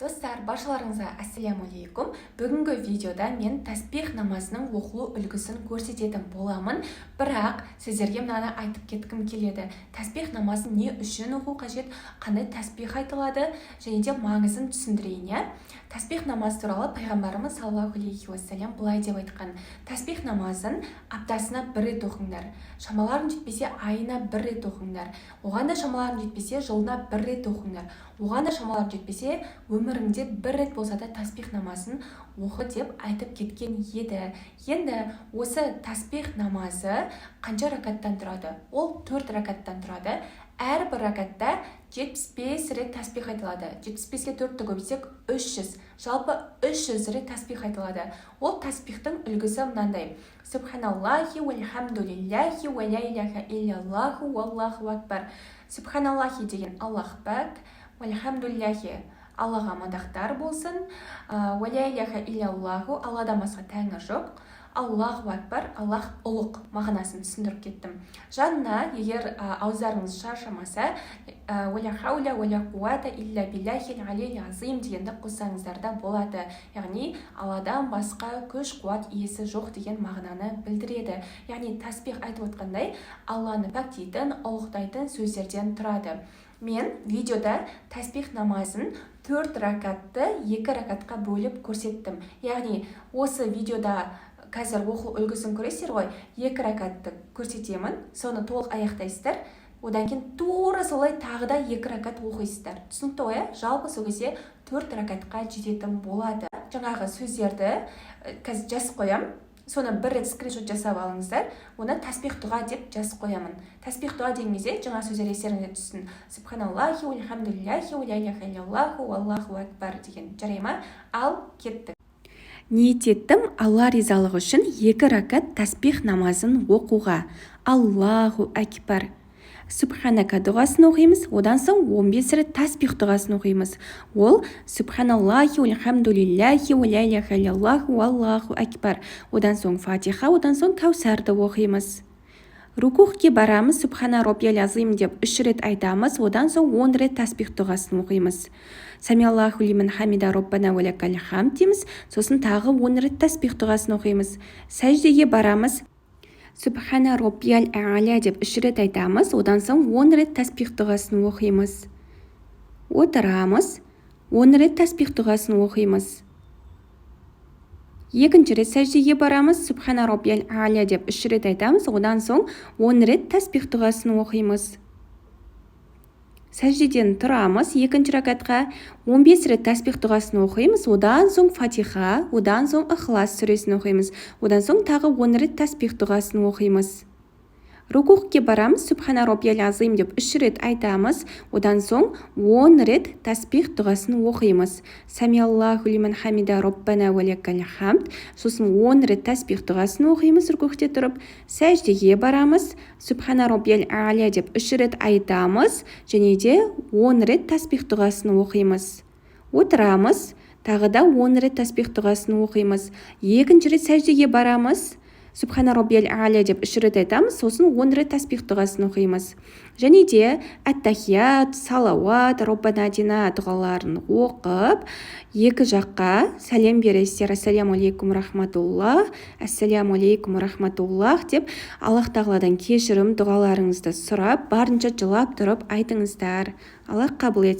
Достар, баршаларыңызға ассаляму-алейкум. Бүгінгі видеода мен тәсбих намазының оқылу үлгісін көрсететін боламын. Бірақ сіздерге мынаны айтып кеткім келеді. Тәсбих намазын не үшін оқу қажет, қандай тәсбих айтылады және де маңызын түсіндірейін. Тәсбих намаз туралы пайғамбарымыз саллаллаху алейхи уассалям былай деп айтқан: тәсбих намазын аптасына бір рет оқыңдар. Шамаларың жетпесе айына бір рет оқыңдар. Оған да шамаларың жетпесе жылына бір рет оқыңдар. Оған да шамаларың жетпесе өміріңде бір рет болса да тәсбих намазын оқы деп айтып кеткен еді. Енді осы тәсбих намазы қанша ракаттан тұрады? Ол 4 ракаттан тұрады. Әрбір ракатта 75 рет тәсбих айтылады. 75-ке 4-ті көбейтсек 300. Жалпы 300 рет тәсбих айтылады. Ол тәсбихтің үлгісі мынандай: Субханаллахи вальхамдулиллахи ва ля иляха илляллаху валлаху акбар. Субханаллахи деген Аллах пәк, вальхамдулиллахи Аллаға мадақтар болсын, ва ля иляха илляллаху Алладан басқа тәңір жоқ, Аллаху акбар, Аллах ұлық мағынасын түсіндіріп кеттім. Жанына егер ауздарыңыз шаршамаса, уәля хауля уәля қуата илля биллахил алил азим дегенді қоссаңыздар да болады. Яғни Алладан басқа күш қуат иесі жоқ деген мағынаны білдіреді. Яғни тәсбих айтып отқандай Алланы пәктейтін, ұлықтайтын сөздерден тұрады. Мен видеода тәсбих намазын 4 ракатты 2 ракатқа бөліп көрсеттім. Яғни осы видеода қазір оқу үлгісін көресіздер ғой, 2 ракатты көрсетемін, соны толық аяқтайсыздар. Одан кейін тура солай тағы да 2 ракат оқисыздар. Түсінікті ғой? Жалпы сол кезде 4 ракатқа жететін болады. Жаңағы сөздерді қазір жазып қоямын. Соны бір рет скриншот жасап алыңыздар. Оны тәсбих дұға деп жазып қоямын. Тәсбих дұға деген кезде жаңа сөздер естеріңізге түссін. Субханаллахи вальхамдулиллахи ва ля иляха илляллаху валлаху акбар деген. Жарай ма? Ал кеттік. Ниет еттім Алла ризалығы үшін 2 ракат тәсбих намазын оқуға. Аллаху акбар. Субханака дұғасын оқимыз, одан соң 15 рет тәсбих дұғасын оқимыз. Ол Субханаллахи вальхамдулиллахи ва ля иляха илляллаху валлаху акбар. Одан соң Фатиха, одан соң Кәусәрді оқимыз. Рукухке барамыз, Субхана роббиял азим деп 3 рет айтамыз, одан соң 10 рет тәсбих дұғасын оқимыз. Самиаллаху лиман хамида роббана ва лакал хамд дейміз, сосын тағы 10 рет тәсбих дұғасын оқимыз. Сәждеге барамыз, Субхана роббиял а'ля деп 3 рет айтамыз, одан соң 10 рет тәсбих дұғасын оқимыз. Отырамыз, 10 рет тәсбих дұғасын оқимыз. Екінші рет сәждеге барамыз, Субхана роббиял а'ля деп 3 рет айтамыз, одан соң 10 рет тәсбих дұғасын оқимыз. Сәждеден тұрамыз, екінші ракатқа 15 рет тәсбих дұғасын оқимыз, одан соң Фатиха, одан соң Ихлас сүресін оқимыз, одан соң тағы 10 рет тәсбих дұғасын оқимыз. Рукухке барамыз, Субхана роббиял азим деп 3 рет айтамыз, одан соң 10 рет тәсбих дұғасын оқимыз. Самиаллаху лиман хамида роббана ва лакал хамд, сосын 10 рет тәсбих дұғасын оқимыз рукухте тұрып. Сәждеге барамыз, Субхана роббиял а'ля деп 3 рет айтамыз, және де 10 рет тәсбих дұғасын оқимыз. Отырамыз, тағы да 10 рет тәсбих дұғасын оқимыз. Екінші рет сәждеге барамыз, Субхана роббиял а'ля деп 3 рет айтамыз, сосын 10 рет тәсбих дұғасын оқимыз. Және де әттахият, салауат, роббана атина дұғаларын оқып, екі жаққа сәлем бересіздер. Ассаляму алейкум рахматуллах, ассаляму алейкум рахматуллах деп Аллах тағаладан кешірім дұғаларыңызды сұрап, барынша жылап тұрып айтыңыздар. Аллах қабыл етсін.